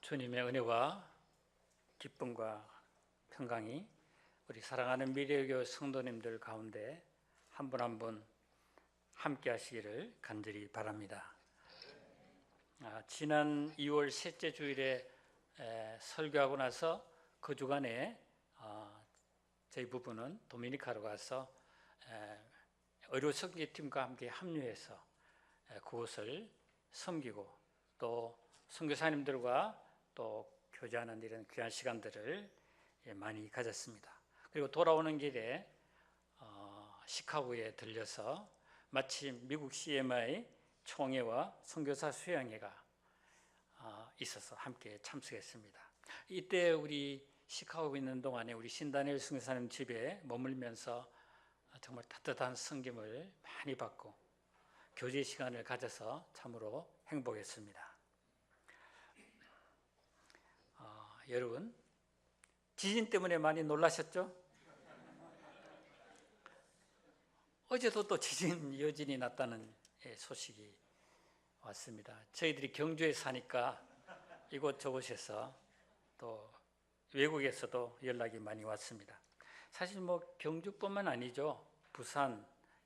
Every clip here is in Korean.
주님의 은혜와 기쁨과 평강이 우리 사랑하는 미래교회 성도님들 가운데 한 분 한 분 함께 하시기를 간절히 바랍니다. 지난 2월 셋째 주일에 설교하고 나서 그 주간에 저희 부부는 도미니카로 가서 의료 선교팀과 함께 합류해서 그곳을 섬기고 또 선교사님들과 또 교제하는 이런 귀한 시간들을 많이 가졌습니다. 그리고 돌아오는 길에 시카고에 들려서 마침 미국 CMI 총회와 선교사 수양회가 있어서 함께 참석했습니다. 이때 우리 시카고에 있는 동안에 우리 신다니엘 선교사님 집에 머물면서 정말 따뜻한 섬김을 많이 받고 교제 시간을 가져서 참으로 행복했습니다. 여러분, 지진 때문에 많이 놀라셨죠? 어제도 또 지진 여진이 났다는 소식이 왔습니다. 저희들이 경주에 사니까 이곳저곳에서 또 외국에서도 연락이 많이 왔습니다. 사실 경주뿐만 아니죠. 부산,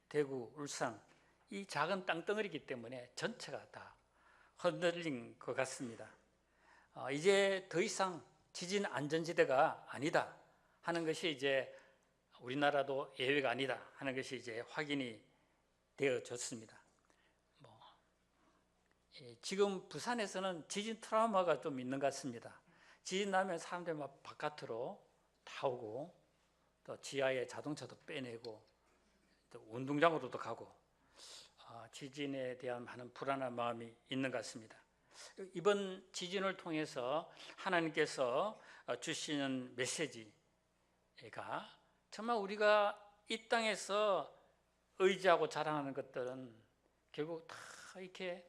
대구, 울산 이 작은 땅덩어리이기 때문에 전체가 다 흔들린 것 같습니다. 이제 더 이상 지진 안전지대가 아니다 하는 것이 이제 우리나라도 예외가 아니다 하는 것이 이제 확인이 되어졌습니다. 지금 부산에서는 지진 트라우마가 좀 있는 것 같습니다. 지진 나면 사람들이 막 바깥으로 다 오고 또 지하에 자동차도 빼내고 또 운동장으로도 가고 지진에 대한 많은 불안한 마음이 있는 것 같습니다. 이번 지진을 통해서 하나님께서 주시는 메시지가 정말 우리가 이 땅에서 의지하고 자랑하는 것들은 결국 다 이렇게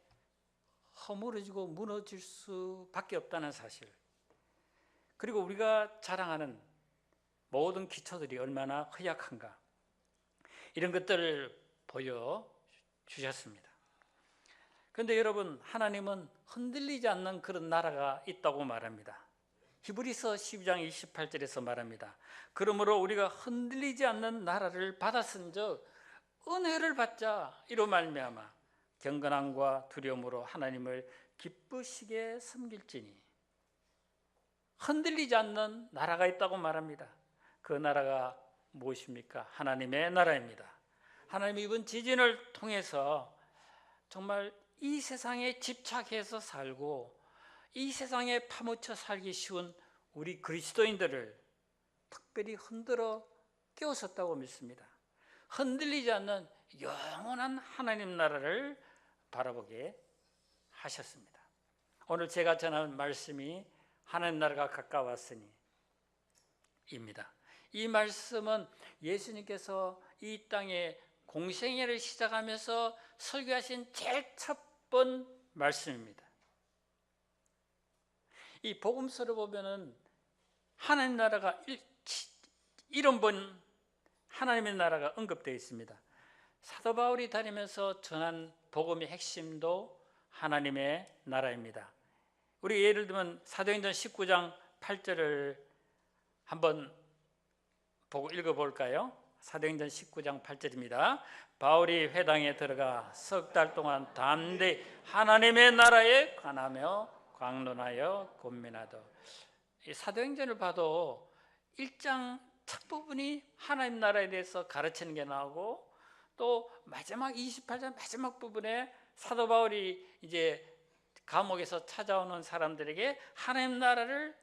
허물어지고 무너질 수밖에 없다는 사실, 그리고 우리가 자랑하는 모든 기초들이 얼마나 허약한가, 이런 것들을 보여주셨습니다. 그런데 여러분, 하나님은 흔들리지 않는 그런 나라가 있다고 말합니다. 히브리서 12장 28절에서 말합니다. 그러므로 우리가 흔들리지 않는 나라를 받았은즉 은혜를 받자. 이로 말미암아 경건함과 두려움으로 하나님을 기쁘시게 섬길지니. 흔들리지 않는 나라가 있다고 말합니다. 그 나라가 무엇입니까? 하나님의 나라입니다. 하나님이 이번 지진을 통해서 정말 이 세상에 집착해서 살고 이 세상에 파묻혀 살기 쉬운 우리 그리스도인들을 특별히 흔들어 깨우쳤다고 믿습니다. 흔들리지 않는 영원한 하나님 나라를 바라보게 하셨습니다. 오늘 제가 전하는 말씀이 하나님 나라가 가까웠으니 입니다. 이 말씀은 예수님께서 이 땅에 공생애를 시작하면서 설교하신 제일 첫 번 말씀입니다. 이 복음서를 보면은 하나님 나라가 70번 하나님의 나라가 언급되어 있습니다. 사도 바울이 다니면서 전한 복음의 핵심도 하나님의 나라입니다. 우리 예를 들면 사도행전 19장 8절을 한번 보고 읽어볼까요? 사도행전 19장 8절입니다. 바울이 회당에 들어가 석 달 동안 담대히 하나님의 나라에 관하며 광론하여 권면하더. 이 사도행전을 봐도 1장 첫 부분이 하나님 나라에 대해서 가르치는 게 나오고 또 마지막 28장 마지막 부분에 사도 바울이 이제 감옥에서 찾아오는 사람들에게 하나님 나라를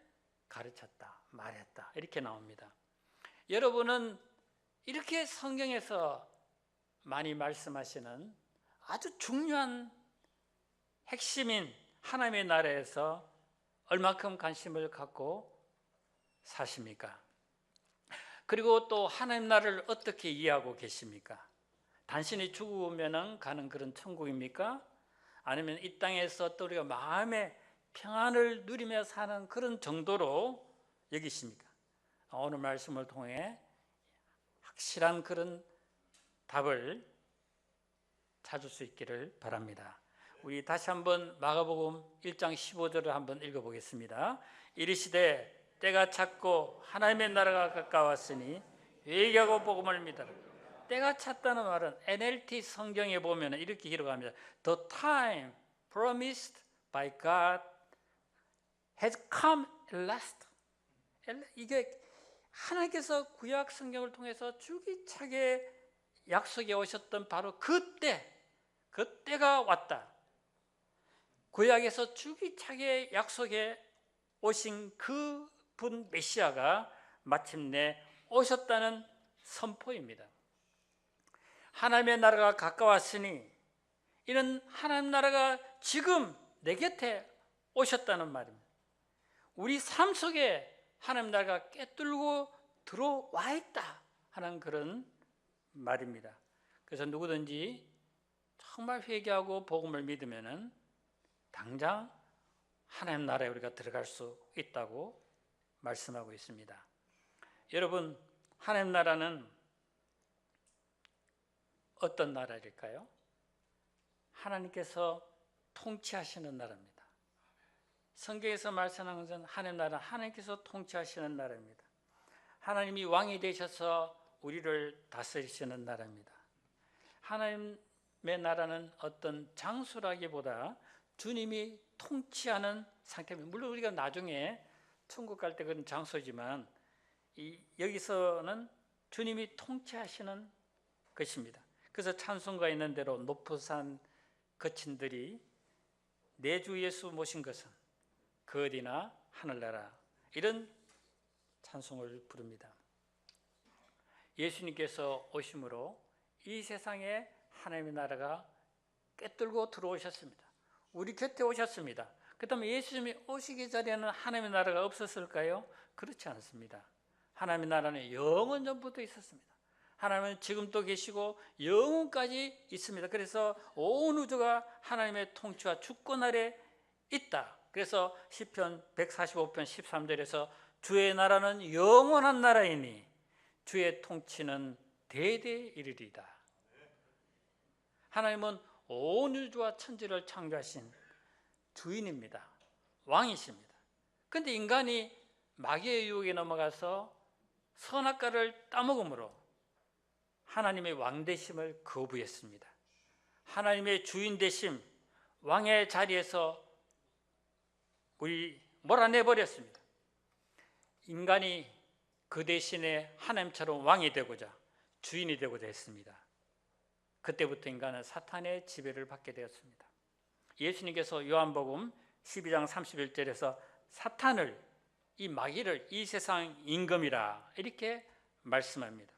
가르쳤다, 말했다, 이렇게 나옵니다. 여러분은 이렇게 성경에서 많이 말씀하시는 아주 중요한 핵심인 하나님의 나라에서 얼마큼 관심을 갖고 사십니까? 그리고 또 하나님 나라를 어떻게 이해하고 계십니까? 단순히 죽으면 가는 그런 천국입니까? 아니면 이 땅에서 또 우리가 마음의 평안을 누리며 사는 그런 정도로 여기십니까? 오늘 말씀을 통해 확실한 그런 답을 찾을 수 있기를 바랍니다. 우리 다시 한번 마가복음 1장 15절을 한번 읽어보겠습니다. 이르시되 때가 찼고 하나님의 나라가 가까웠으니 회개하고 복음을 믿어라. 때가 찼다는 말은 NLT 성경에 보면 이렇게 기록합니다. The time promised by God has come at last. 이게 하나님께서 구약 성경을 통해서 줄기차게 약속해 오셨던 바로 그때가 왔다. 구약에서 줄기차게 약속해 오신 그분 메시아가 마침내 오셨다는 선포입니다. 하나님의 나라가 가까웠으니 이는 하나님 나라가 지금 내 곁에 오셨다는 말입니다. 우리 삶 속에 하나님 나라가 꿰뚫고 들어와 있다 하는 그런 말입니다. 그래서 누구든지 정말 회개하고 복음을 믿으면은 당장 하나님 나라에 우리가 들어갈 수 있다고 말씀하고 있습니다. 여러분, 하나님 나라는 어떤 나라일까요? 하나님께서 통치하시는 나라입니다. 성경에서 말씀하는 것은 하나님 나라, 하나님께서 통치하시는 나라입니다. 하나님이 왕이 되셔서 우리를 다스리시는 나라입니다. 하나님의 나라는 어떤 장소라기보다 주님이 통치하는 상태입니다. 물론 우리가 나중에 천국 갈 때 그런 장소지만 여기서는 주님이 통치하시는 것입니다. 그래서 찬송가 있는 대로 높은 산 거친들이 내 주 예수 모신 것은 그 어디나 하늘나라, 이런 찬송을 부릅니다. 예수님께서 오심으로 이 세상에 하나님의 나라가 꿰뚫고 들어오셨습니다. 우리 곁에 오셨습니다. 그 다음에 예수님이 오시기 전에는 하나님의 나라가 없었을까요? 그렇지 않습니다. 하나님의 나라는 영원 전부터 있었습니다. 하나님은 지금도 계시고 영원까지 있습니다. 그래서 온 우주가 하나님의 통치와 주권 아래 있다. 그래서 시편 145편 13절에서 주의 나라는 영원한 나라이니 주의 통치는 대대에 이르리다. 하나님은 온 우주와 천지를 창조하신 주인입니다. 왕이십니다. 그런데 인간이 마귀의 유혹에 넘어가서 선악과를 따먹음으로 하나님의 왕되심을 거부했습니다. 하나님의 주인 되심, 왕의 자리에서 우리 몰아내버렸습니다. 인간이 그 대신에 하나님처럼 왕이 되고자, 주인이 되고자 했습니다. 그때부터 인간은 사탄의 지배를 받게 되었습니다. 예수님께서 요한복음 12장 31절에서 사탄을, 이 마귀를 이 세상 임금이라 이렇게 말씀합니다.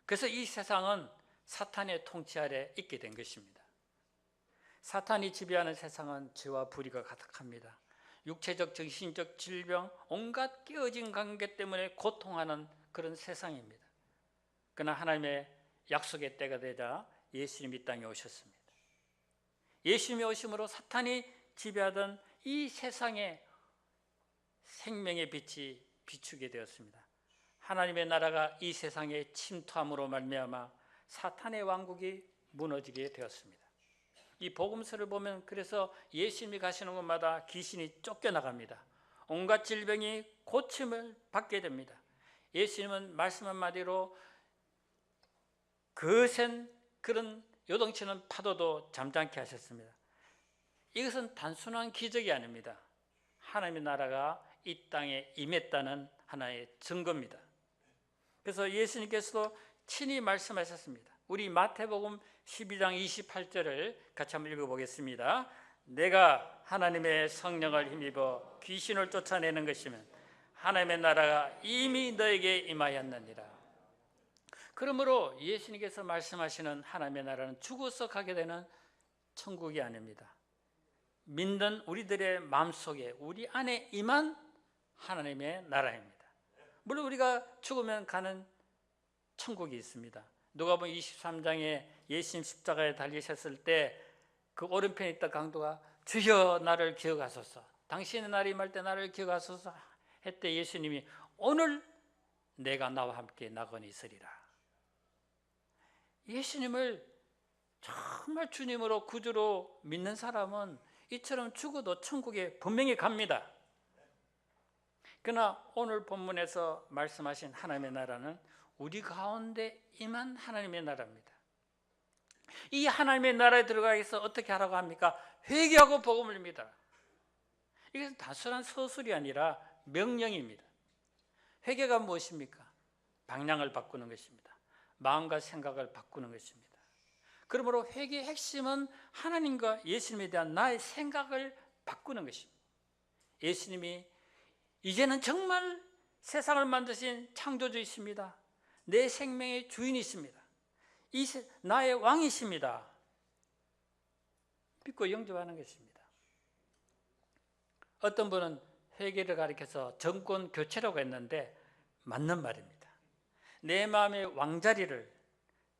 그래서 이 세상은 사탄의 통치 아래 있게 된 것입니다. 사탄이 지배하는 세상은 죄와 불의가 가득합니다. 육체적, 정신적 질병, 온갖 깨어진 관계 때문에 고통하는 그런 세상입니다. 그러나 하나님의 약속의 때가 되자 예수님이 이 땅에 오셨습니다. 예수님이 오심으로 사탄이 지배하던 이 세상에 생명의 빛이 비추게 되었습니다. 하나님의 나라가 이 세상에 침투함으로 말미암아 사탄의 왕국이 무너지게 되었습니다. 이 복음서를 보면 그래서 예수님이 가시는 곳마다 귀신이 쫓겨나갑니다. 온갖 질병이 고침을 받게 됩니다. 예수님은 말씀 한마디로 거센 그런 요동치는 파도도 잠잠케 하셨습니다. 이것은 단순한 기적이 아닙니다. 하나님의 나라가 이 땅에 임했다는 하나의 증거입니다. 그래서 예수님께서도 친히 말씀하셨습니다. 우리 마태복음 12장 28절을 같이 한번 읽어보겠습니다. 내가 하나님의 성령을 힘입어 귀신을 쫓아내는 것이면 하나님의 나라가 이미 너에게 임하였느니라. 그러므로 예수님께서 말씀하시는 하나님의 나라는 죽어서 가게 되는 천국이 아닙니다. 믿는 우리들의 마음속에 우리 안에 임한 하나님의 나라입니다. 물론 우리가 죽으면 가는 천국이 있습니다. 누가복음 23장에 예수님 십자가에 달리셨을 때 그 오른편에 있던 강도가 주여 나를 기억하소서, 당신의 날이 임할 때 나를 기억하소서 했대. 예수님이 오늘 내가 나와 함께 나거니 있으리라. 예수님을 정말 주님으로 구주로 믿는 사람은 이처럼 죽어도 천국에 분명히 갑니다. 그러나 오늘 본문에서 말씀하신 하나님의 나라는 우리 가운데 임한 하나님의 나라입니다. 이 하나님의 나라에 들어가기 위해서 어떻게 하라고 합니까? 회개하고 복음을 믿어라. 이것은 단순한 서술이 아니라 명령입니다. 회개가 무엇입니까? 방향을 바꾸는 것입니다. 마음과 생각을 바꾸는 것입니다. 그러므로 회개의 핵심은 하나님과 예수님에 대한 나의 생각을 바꾸는 것입니다. 예수님이 이제는 정말 세상을 만드신 창조주이십니다. 내 생명의 주인이십니다. 나의 왕이십니다. 믿고 영접하는 것입니다. 어떤 분은 회개를 가리켜서 정권 교체라고 했는데 맞는 말입니다. 내 마음의 왕자리를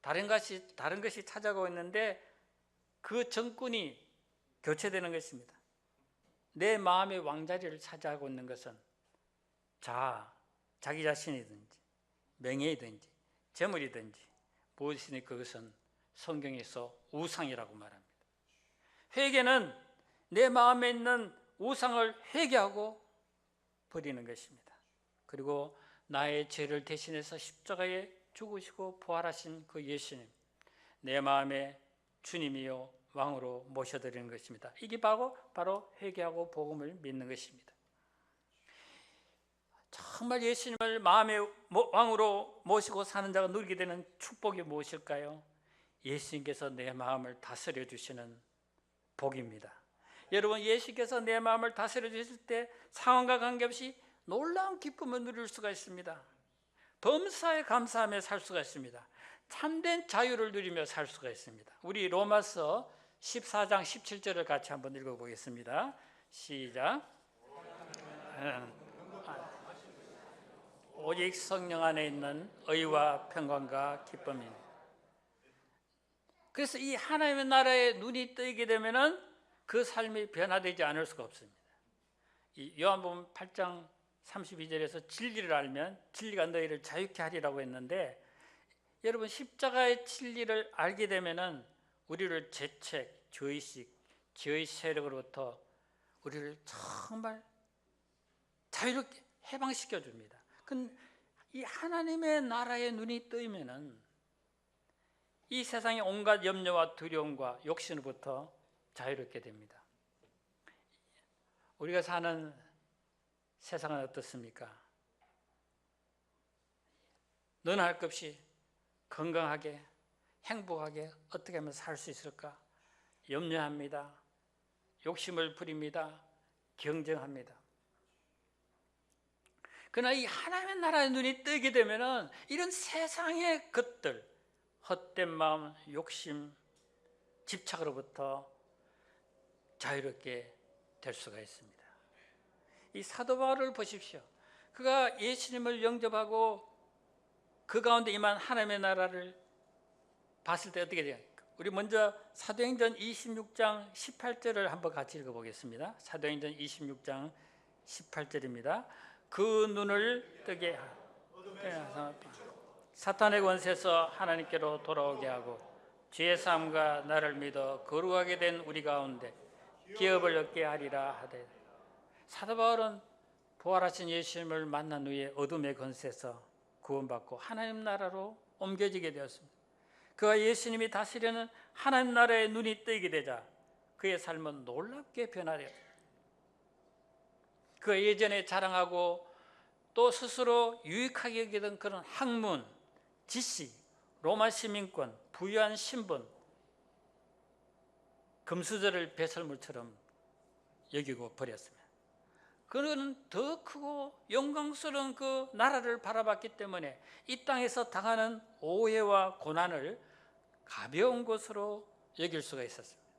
다른 것이 찾아가고 있는데 그 정권이 교체되는 것입니다. 내 마음의 왕자리를 차지하고 있는 것은 자기 자신이든지 명예이든지 재물이든지 무엇이니 그것은 성경에서 우상이라고 말합니다. 회개는 내 마음에 있는 우상을 회개하고 버리는 것입니다. 그리고 나의 죄를 대신해서 십자가에 죽으시고 부활하신 그 예수님, 내 마음의 주님이요 왕으로 모셔드리는 것입니다. 이게 바로 회개하고 복음을 믿는 것입니다. 정말 예수님을 마음의 왕으로 모시고 사는 자가 누리게 되는 축복이 무엇일까요? 예수님께서 내 마음을 다스려 주시는 복입니다. 여러분, 예수께서 내 마음을 다스려 주실 때 상황과 관계없이 놀라운 기쁨을 누릴 수가 있습니다. 범사에 감사하며 살 수가 있습니다. 참된 자유를 누리며 살 수가 있습니다. 우리 로마서 14장 17절을 같이 한번 읽어보겠습니다. 시작. 오직 성령 안에 있는 의와 평강과 기쁨이니. 그래서 이 하나님의 나라에 눈이 뜨이게 되면은 그 삶이 변화되지 않을 수가 없습니다. 이 요한복음 8장 32절에서 진리를 알면 진리가 너희를 자유케 하리라고 했는데, 여러분 십자가의 진리를 알게 되면은 우리를 죄책, 죄의식, 죄의 세력으로부터 우리를 정말 자유롭게 해방시켜 줍니다. 이 하나님의 나라에 눈이 뜨이면은 이 세상의 온갖 염려와 두려움과 욕심으로부터 자유롭게 됩니다. 우리가 사는 세상은 어떻습니까? 너나 할 것 없이 건강하게 행복하게 어떻게 하면 살 수 있을까? 염려합니다. 욕심을 부립니다. 경쟁합니다. 그러나 이 하나님의 나라의 눈이 뜨게 되면은 이런 세상의 것들, 헛된 마음, 욕심, 집착으로부터 자유롭게 될 수가 있습니다. 이 사도 바울을 보십시오. 그가 예수님을 영접하고 그 가운데 임한 하나님의 나라를 봤을 때 어떻게 돼요? 우리 먼저 사도행전 26장 18절을 한번 같이 읽어보겠습니다. 사도행전 26장 18절입니다. 그 눈을 뜨게 하고 사탄의 권세에서 하나님께로 돌아오게 하고 죄의 삶과 나를 믿어 거룩하게 된 우리 가운데 기업을 얻게 하리라 하되. 사도 바울은 부활하신 예수님을 만난 후에 어둠의 권세에서 구원받고 하나님 나라로 옮겨지게 되었습니다. 그가 예수님이 다스리는 하나님 나라의 눈이 뜨이게 되자 그의 삶은 놀랍게 변화되었습니다. 그가 예전에 자랑하고 또 스스로 유익하게 여기던 그런 학문, 지식, 로마 시민권, 부유한 신분, 금수저를 배설물처럼 여기고 버렸습니다. 그는 더 크고 영광스러운 그 나라를 바라봤기 때문에 이 땅에서 당하는 오해와 고난을 가벼운 것으로 여길 수가 있었습니다.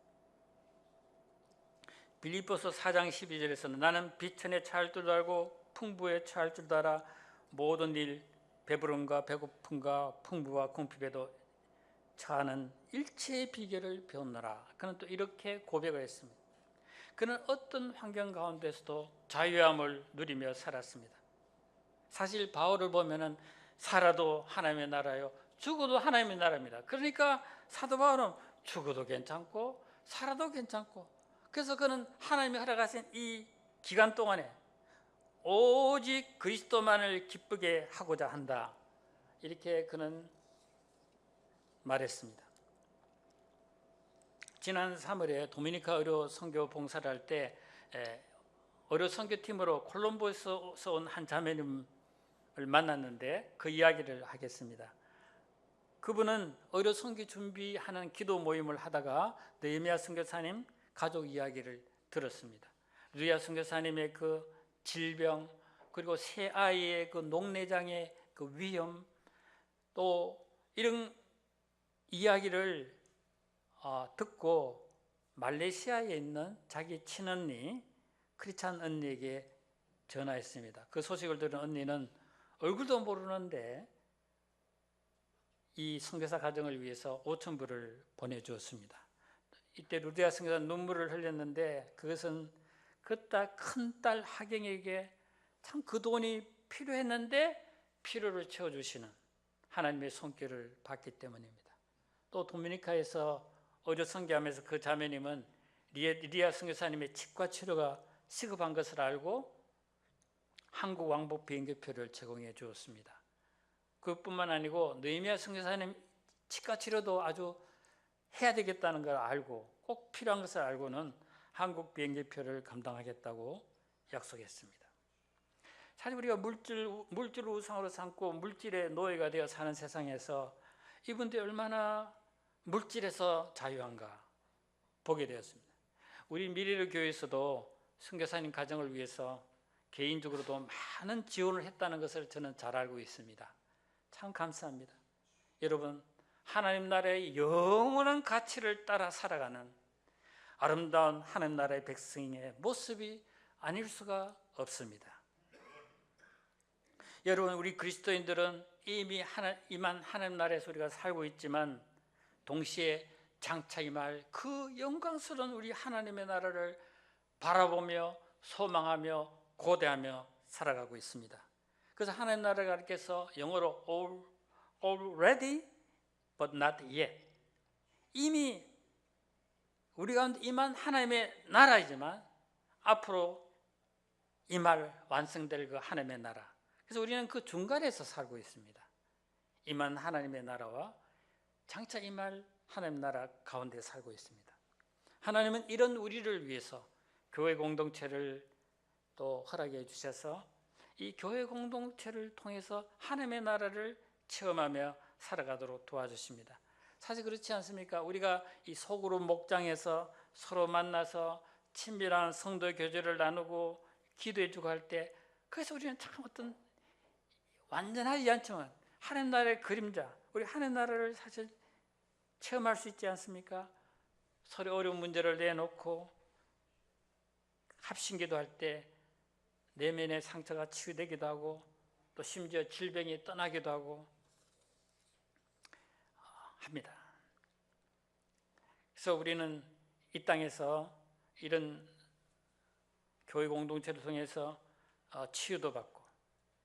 빌립보서 4장 12절에서는 나는 비천에 처할 줄도 알고 풍부에 처할 줄도 알아 모든 일 배부름과 배고픔과 풍부와 궁핍에도 처하는 일체의 비결을 배웠노라. 그는 또 이렇게 고백을 했습니다. 그는 어떤 환경 가운데서도 자유함을 누리며 살았습니다. 사실 바울을 보면은 살아도 하나님의 나라요, 죽어도 하나님의 나라입니다. 그러니까 사도 바울은 죽어도 괜찮고 살아도 괜찮고, 그래서 그는 하나님이 허락하신 이 기간 동안에 오직 그리스도만을 기쁘게 하고자 한다, 이렇게 그는 말했습니다. 지난 3월에 도미니카 의료 선교 봉사를 할 때 의료 선교팀으로 콜롬보에서 온 한 자매님을 만났는데 그 이야기를 하겠습니다. 그분은 의료 선교 준비하는 기도 모임을 하다가 느헤미야 선교사님 가족 이야기를 들었습니다. 느헤미야 선교사님의 그 질병, 그리고 새 아이의 그 녹내장의 그 위험, 또 이런 이야기를 듣고 말레이시아에 있는 자기 친언니 크리스찬 언니에게 전화했습니다. 그 소식을 들은 언니는 얼굴도 모르는데 이 선교사 가정을 위해서 5,000불을 보내주었습니다. 이때 루디아 선교사 눈물을 흘렸는데, 그것은 그 큰 딸 하경에게 참 그 돈이 필요했는데 필요를 채워주시는 하나님의 손길을 받기 때문입니다. 또 도미니카에서 의료 선교하면서 그 자매님은 리디아 선교사님의 치과 치료가 시급한 것을 알고 한국 왕복 비행기표를 제공해 주었습니다. 그것뿐만 아니고 느헤미야 선교사님 치과 치료도 아주 해야 되겠다는 걸 알고, 꼭 필요한 것을 알고는 한국 비행기표를 감당하겠다고 약속했습니다. 사실 우리가 물질을 우상으로 삼고 물질의 노예가 되어 사는 세상에서 이분들이 얼마나 물질에서 자유한가 보게 되었습니다. 우리 미래를 교회에서도 선교사님 가정을 위해서 개인적으로도 많은 지원을 했다는 것을 저는 잘 알고 있습니다. 참 감사합니다. 여러분, 하나님 나라의 영원한 가치를 따라 살아가는 아름다운 하나님 나라의 백성의 모습이 아닐 수가 없습니다. 여러분, 우리 그리스도인들은 이미 이만 하나님 나라에서 우리가 살고 있지만 동시에 장차 임할 그 영광스러운 우리 하나님의 나라를 바라보며 소망하며 고대하며 살아가고 있습니다. 그래서 하나님 나라가 가르쳐서 영어로 already but not yet, 이미 우리 가운데 임한 하나님의 나라이지만 앞으로 임할 완성될 그 하나님의 나라, 그래서 우리는 그 중간에서 살고 있습니다. 임한 하나님의 나라와 장차 임할 하나님 나라 가운데 살고 있습니다. 하나님은 이런 우리를 위해서 교회 공동체를 또 허락해 주셔서 이 교회 공동체를 통해서 하나님의 나라를 체험하며 살아가도록 도와주십니다. 사실 그렇지 않습니까? 우리가 이 소그룹 목장에서 서로 만나서 친밀한 성도 교제를 나누고 기도해주고 할 때, 그래서 우리는 참 어떤 완전하지 않지만 하나님 나라의 그림자, 우리 하나님 나라를 사실 체험할 수 있지 않습니까? 서로 어려운 문제를 내놓고 합심기도 할 때 내면의 상처가 치유되기도 하고, 또 심지어 질병이 떠나기도 하고 합니다. 그래서 우리는 이 땅에서 이런 교회 공동체를 통해서 치유도 받고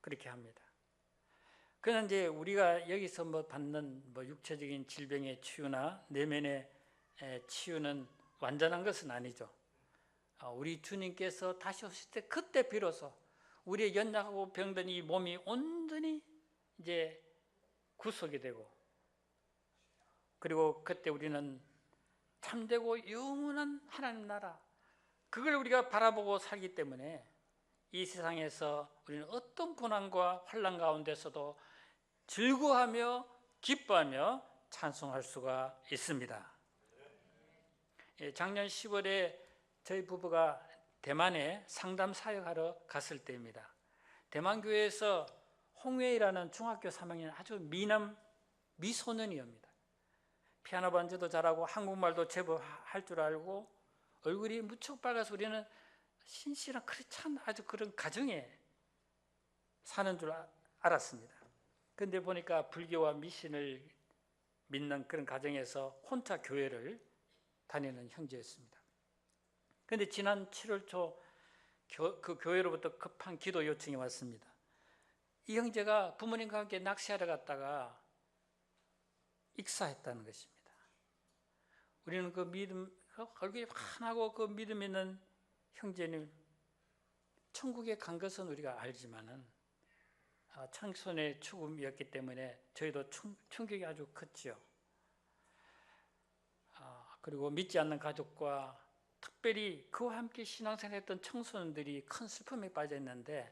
그렇게 합니다. 그러나 이제 우리가 여기서 받는 육체적인 질병의 치유나 내면의 치유는 완전한 것은 아니죠. 우리 주님께서 다시 오실 때 그때 비로소 우리의 연약하고 병든 이 몸이 온전히 이제 구속이 되고, 그리고 그때 우리는 참되고 영원한 하나님 나라, 그걸 우리가 바라보고 살기 때문에 이 세상에서 우리는 어떤 고난과 환난 가운데서도 즐거워하며 기뻐하며 찬송할 수가 있습니다. 작년 10월에 저희 부부가 대만에 상담 사역하러 갔을 때입니다. 대만 교회에서 홍웨이라는 중학교 3학년 아주 미소년이옵니다. 피아노 반주도 잘하고 한국말도 제법 할 줄 알고 얼굴이 무척 빨가서 우리는 신실한 크리스찬 아주 그런 가정에 사는 줄 알았습니다. 그런데 보니까 불교와 미신을 믿는 그런 가정에서 혼자 교회를 다니는 형제였습니다. 그런데 지난 7월 초 그 교회로부터 급한 기도 요청이 왔습니다. 이 형제가 부모님과 함께 낚시하러 갔다가 익사했다는 것입니다. 우리는 그 믿음, 얼굴이 환하고 그 믿음 있는 형제님, 천국에 간 것은 우리가 알지만은 청손의 죽음이었기 때문에 저희도 충격이 아주 컸죠. 그리고 믿지 않는 가족과 특별히 그와 함께 신앙생활했던 청소년들이 큰 슬픔에 빠졌는데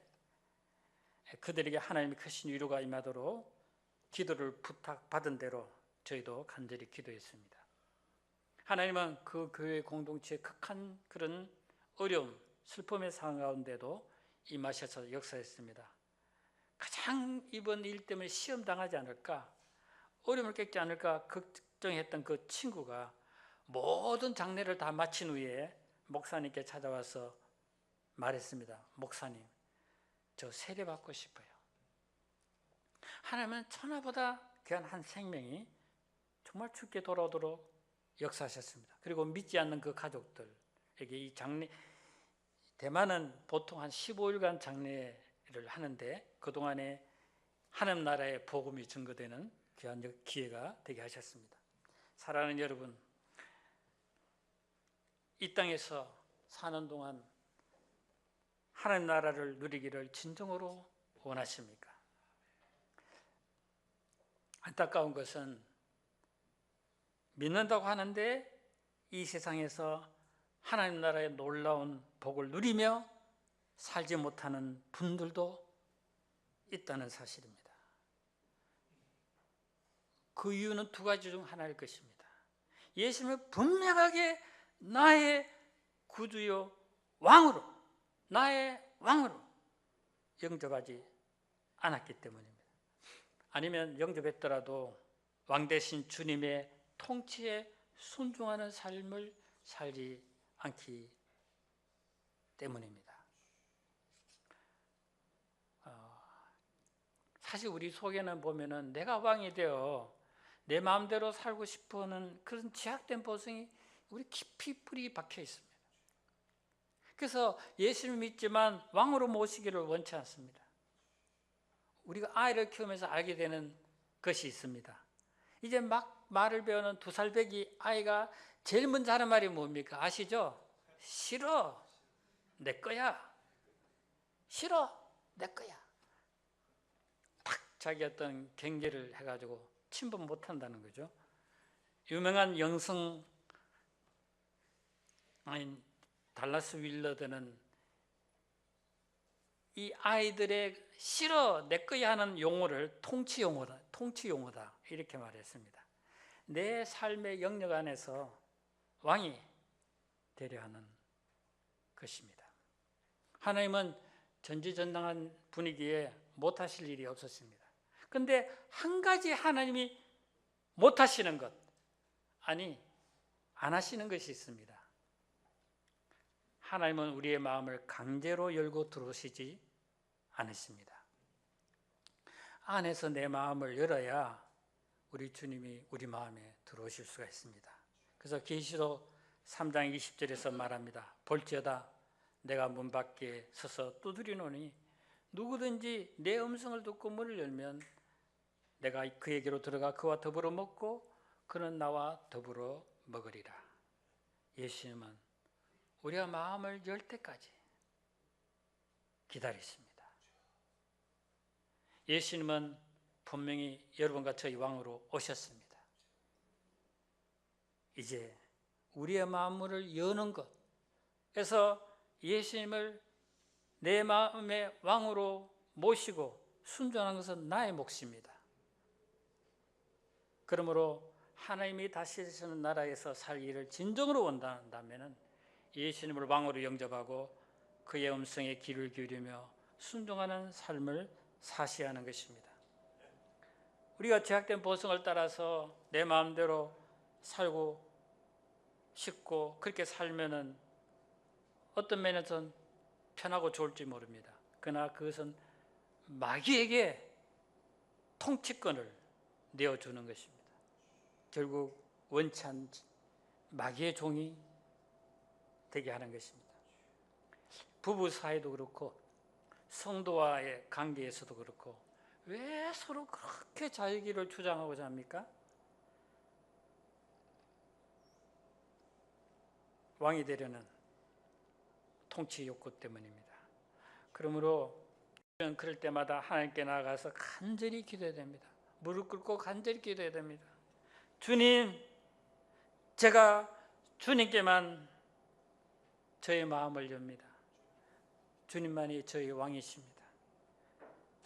그들에게 하나님의 크신 위로가 임하도록 기도를 부탁받은 대로 저희도 간절히 기도했습니다. 하나님은 그 교회 공동체의 극한 그런 어려움, 슬픔의 상황 가운데도 임하셔서 역사했습니다. 가장 이번 일 때문에 시험당하지 않을까, 어려움을 겪지 않을까 걱정했던 그 친구가 모든 장례를 다 마친 후에 목사님께 찾아와서 말했습니다. 목사님, 저 세례받고 싶어요. 하나님은 천하보다 귀한 한 생명이 정말 죽게 돌아오도록 역사하셨습니다. 그리고 믿지 않는 그 가족들에게 이 장례, 대만은 보통 한 15일간 장례를 하는데 그동안에 하나님 나라의 복음이 증거되는 귀한 기회가 되게 하셨습니다. 사랑하는 여러분, 이 땅에서 사는 동안 하나님 나라를 누리기를 진정으로 원하십니까? 안타까운 것은 믿는다고 하는데 이 세상에서 하나님 나라의 놀라운 복을 누리며 살지 못하는 분들도 있다는 사실입니다. 그 이유는 두 가지 중 하나일 것입니다. 예수님을 분명하게 나의 구주요 왕으로, 나의 왕으로 영접하지 않았기 때문입니다. 아니면 영접했더라도 왕 대신 주님의 통치에 순종하는 삶을 살지 않기 때문입니다. 사실 우리 속에는 보면은 내가 왕이 되어 내 마음대로 살고 싶어하는 그런 제약된 보성이 우리 깊이 뿌리 박혀 있습니다. 그래서 예수를 믿지만 왕으로 모시기를 원치 않습니다. 우리가 아이를 키우면서 알게 되는 것이 있습니다. 이제 막 말을 배우는 2살배기 아이가 제일 먼저 하는 말이 뭡니까? 아시죠? 싫어, 내 거야. 싫어, 내 거야. 딱 자기 어떤 경계를 해가지고 침범 못한다는 거죠. 유명한 영성 달라스 윌러드는 이 아이들의 싫어, 내 거야 하는 용어를 통치 용어다 이렇게 말했습니다. 내 삶의 영역 안에서 왕이 되려 하는 것입니다. 하나님은 전지전능한 분위기에 못하실 일이 없었습니다. 그런데 한 가지 하나님이 못하시는 것, 아니 안 하시는 것이 있습니다. 하나님은 우리의 마음을 강제로 열고 들어오시지 않으십니다. 안에서 내 마음을 열어야 우리 주님이 우리 마음에 들어오실 수가 있습니다. 그래서 계시록 3장 20절에서 말합니다. 볼지어다 내가 문 밖에 서서 두드리노니 누구든지 내 음성을 듣고 문을 열면 내가 그에게로 들어가 그와 더불어 먹고 그는 나와 더불어 먹으리라. 예수님은 우리가 마음을 열 때까지 기다리십니다. 예수님은 분명히 여러분과 저희 왕으로 오셨습니다. 이제 우리의 마음을 여는 것, 그래서 예수님을 내 마음의 왕으로 모시고 순종하는 것은 나의 몫입니다. 그러므로 하나님이 다스리시는 나라에서 살기를 진정으로 원한다면 예수님을 왕으로 영접하고 그의 음성에 귀를 기울이며 순종하는 삶을 사셔야 하는 것입니다. 우리가 제약된 보성을 따라서 내 마음대로 살고 싶고 그렇게 살면은 어떤 면에서는 편하고 좋을지 모릅니다. 그러나 그것은 마귀에게 통치권을 내어주는 것입니다. 결국 원치 않는 마귀의 종이 되게 하는 것입니다. 부부 사이도 그렇고 성도와의 관계에서도 그렇고 왜 서로 그렇게 자유기를 주장하고자 합니까? 왕이 되려는 통치 욕구 때문입니다. 그러므로 그럴 때마다 하나님께 나아가서 간절히 기도해야 됩니다. 무릎 꿇고 간절히 기도해야 됩니다. 주님, 제가 주님께만 저의 마음을 엽니다. 주님만이 저의 왕이십니다.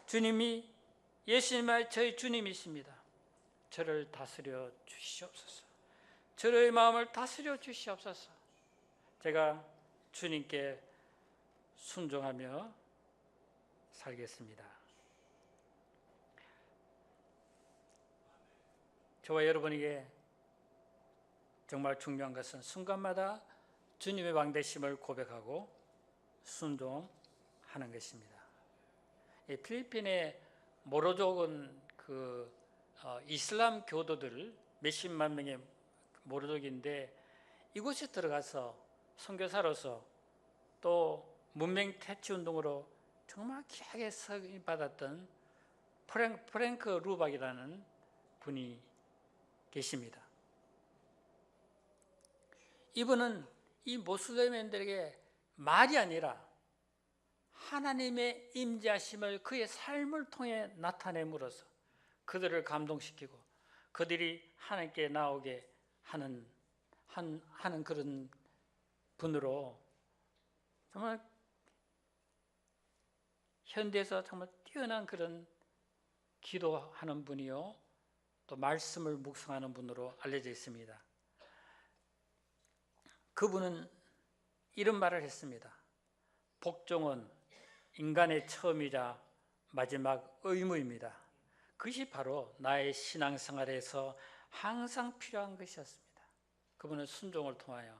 주님이 예수님만이 저의 주님이십니다. 저를 다스려 주시옵소서. 저의 마음을 다스려 주시옵소서. 제가 주님께 순종하며 살겠습니다. 저와 여러분에게 정말 중요한 것은 순간마다 주님의 왕되심을 고백하고 순종하는 것입니다. 필리핀의 모로족은 이슬람 교도들 몇십만 명의 모로족인데 이곳에 들어가서 선교사로서 또 문명 퇴치 운동으로 정말 귀하게 서임받았던 프랭크 루박이라는 분이 계십니다. 이분은 이 모슬렘인들에게 말이 아니라 하나님의 임재하심을 그의 삶을 통해 나타냄으로써 그들을 감동시키고 그들이 하나님께 나오게 하는 그런 분으로 정말 현대에서 정말 뛰어난 그런 기도하는 분이요 또 말씀을 묵상하는 분으로 알려져 있습니다. 그분은 이런 말을 했습니다. 복종은 인간의 처음이자 마지막 의무입니다. 그것이 바로 나의 신앙생활에서 항상 필요한 것이었습니다. 그분은 순종을 통하여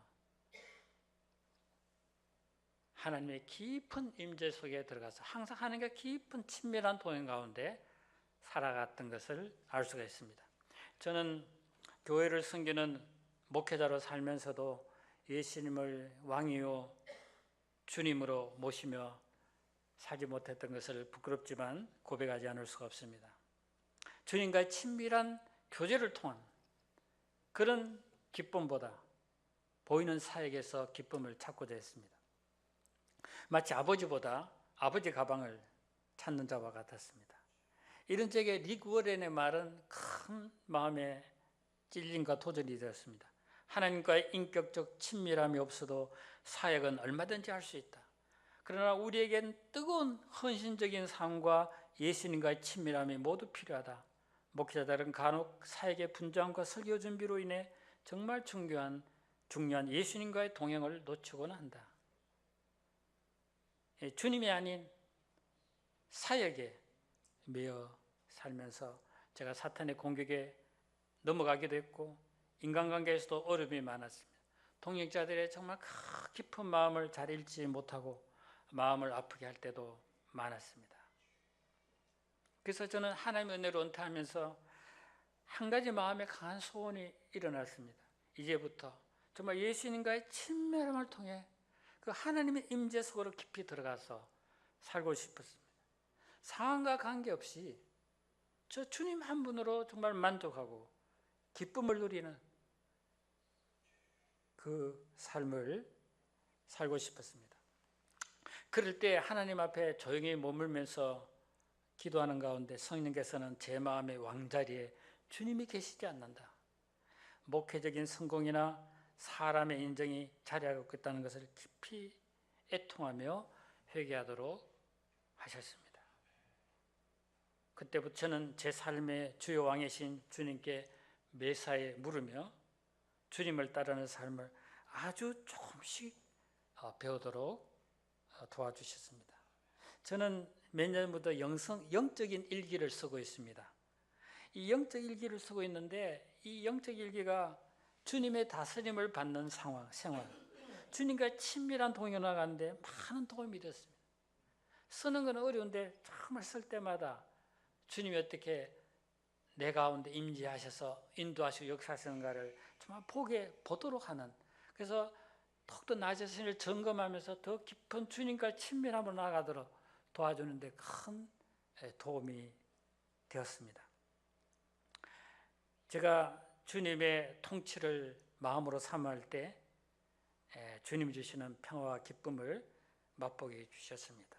하나님의 깊은 임재 속에 들어가서 항상 하나님과 깊은 친밀한 동행 가운데 살아갔던 것을 알 수가 있습니다. 저는 교회를 섬기는 목회자로 살면서도 예수님을 왕이요 주님으로 모시며 살지 못했던 것을 부끄럽지만 고백하지 않을 수가 없습니다. 주님과의 친밀한 교제를 통한 그런 기쁨보다 보이는 사역에서 기쁨을 찾고자 했습니다. 마치 아버지보다 아버지 가방을 찾는 자와 같았습니다. 이런 적에 릭 워렌의 말은 큰 마음의 찔림과 도전이 되었습니다. 하나님과의 인격적 친밀함이 없어도 사역은 얼마든지 할 수 있다. 그러나 우리에겐 뜨거운 헌신적인 삶과 예수님과의 친밀함이 모두 필요하다. 목회자들은 간혹 사역의 분장과 설교 준비로 인해 정말 중요한 예수님과의 동행을 놓치곤 한다. 주님이 아닌 사역에 매여 살면서 제가 사탄의 공격에 넘어가기도 했고 인간관계에서도 어려움이 많았습니다. 동역자들의 정말 깊은 마음을 잘 읽지 못하고 마음을 아프게 할 때도 많았습니다. 그래서 저는 하나님의 은혜로 은퇴하면서 한 가지 마음에 강한 소원이 일어났습니다. 이제부터 정말 예수님과의 친밀함을 통해 그 하나님의 임재 속으로 깊이 들어가서 살고 싶었습니다. 상황과 관계없이 저 주님 한 분으로 정말 만족하고 기쁨을 누리는 그 삶을 살고 싶었습니다. 그럴 때 하나님 앞에 조용히 머물면서 기도하는 가운데 성령께서는 제 마음의 왕자리에 주님이 계시지 않는다. 목회적인 성공이나 사람의 인정이 자리하고 있다는 것을 깊이 애통하며 회개하도록 하셨습니다. 그때부터 저는 제 삶의 주요 왕이신 주님께 매사에 물으며 주님을 따르는 삶을 아주 조금씩 배우도록 도와주셨습니다. 저는 몇 년부터 영적인 일기를 쓰고 있습니다. 이 영적 일기를 쓰고 있는데 이 영적 일기가 주님의 다스림을 받는 생활, 주님과 친밀한 동행을 나가는데 많은 도움이 됐습니다. 쓰는 건 어려운데 정말 쓸 때마다 주님이 어떻게 내 가운데 임재하셔서 인도하시고 역사하시는가를 정말 보도록 하는, 그래서 더욱더 나 자신을 점검하면서 더 깊은 주님과 친밀함으로 나아가도록 도와주는 데 큰 도움이 되었습니다. 제가 주님의 통치를 마음으로 삼을 때 주님이 주시는 평화와 기쁨을 맛보게 해주셨습니다.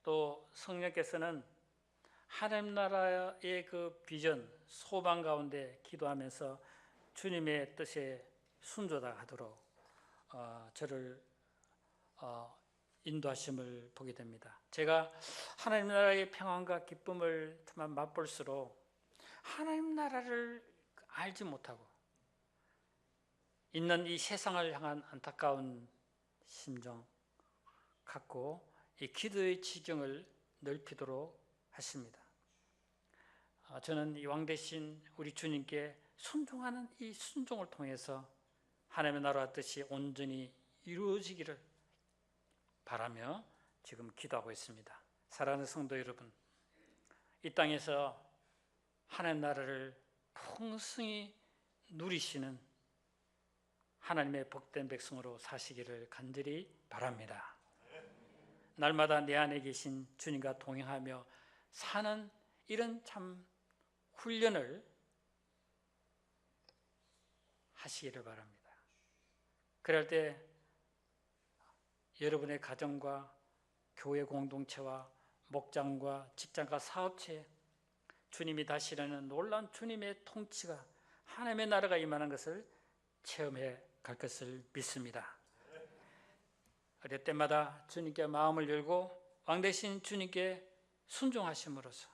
또 성령께서는 하나님 나라의 그 비전, 소망 가운데 기도하면서 주님의 뜻에 순종하도록 저를 인도하심을 보게 됩니다. 제가 하나님 나라의 평안과 기쁨을 맛볼수록 하나님 나라를 알지 못하고 있는 이 세상을 향한 안타까운 심정 갖고 이 기도의 지경을 넓히도록 하십니다. 저는 이 왕 대신 우리 주님께 순종하는 이 순종을 통해서 하나님의 나라의 뜻이 온전히 이루어지기를 바라며 지금 기도하고 있습니다. 사랑하는 성도 여러분, 이 땅에서 하나님 나라를 풍성히 누리시는 하나님의 복된 백성으로 사시기를 간절히 바랍니다. 날마다 내 안에 계신 주님과 동행하며 사는 이런 참 훈련을 하시기를 바랍니다. 그럴 때 여러분의 가정과 교회 공동체와 목장과 직장과 사업체, 주님이 다시려는 놀라운 주님의 통치가, 하나님의 나라가 임하는 것을 체험해 갈 것을 믿습니다. 어릴 때마다 주님께 마음을 열고 왕 대신 주님께 순종하심으로써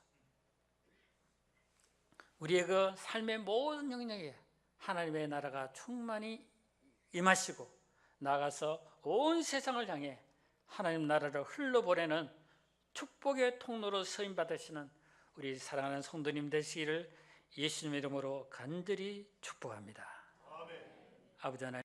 우리의 그 삶의 모든 영역에 하나님의 나라가 충만히 임하시고 나아가서 온 세상을 향해 하나님 나라를 흘러보내는 축복의 통로로 쓰임받으시는 우리 사랑하는 성도님 되시기를 예수님의 이름으로 간절히 축복합니다. 아버지 하나님,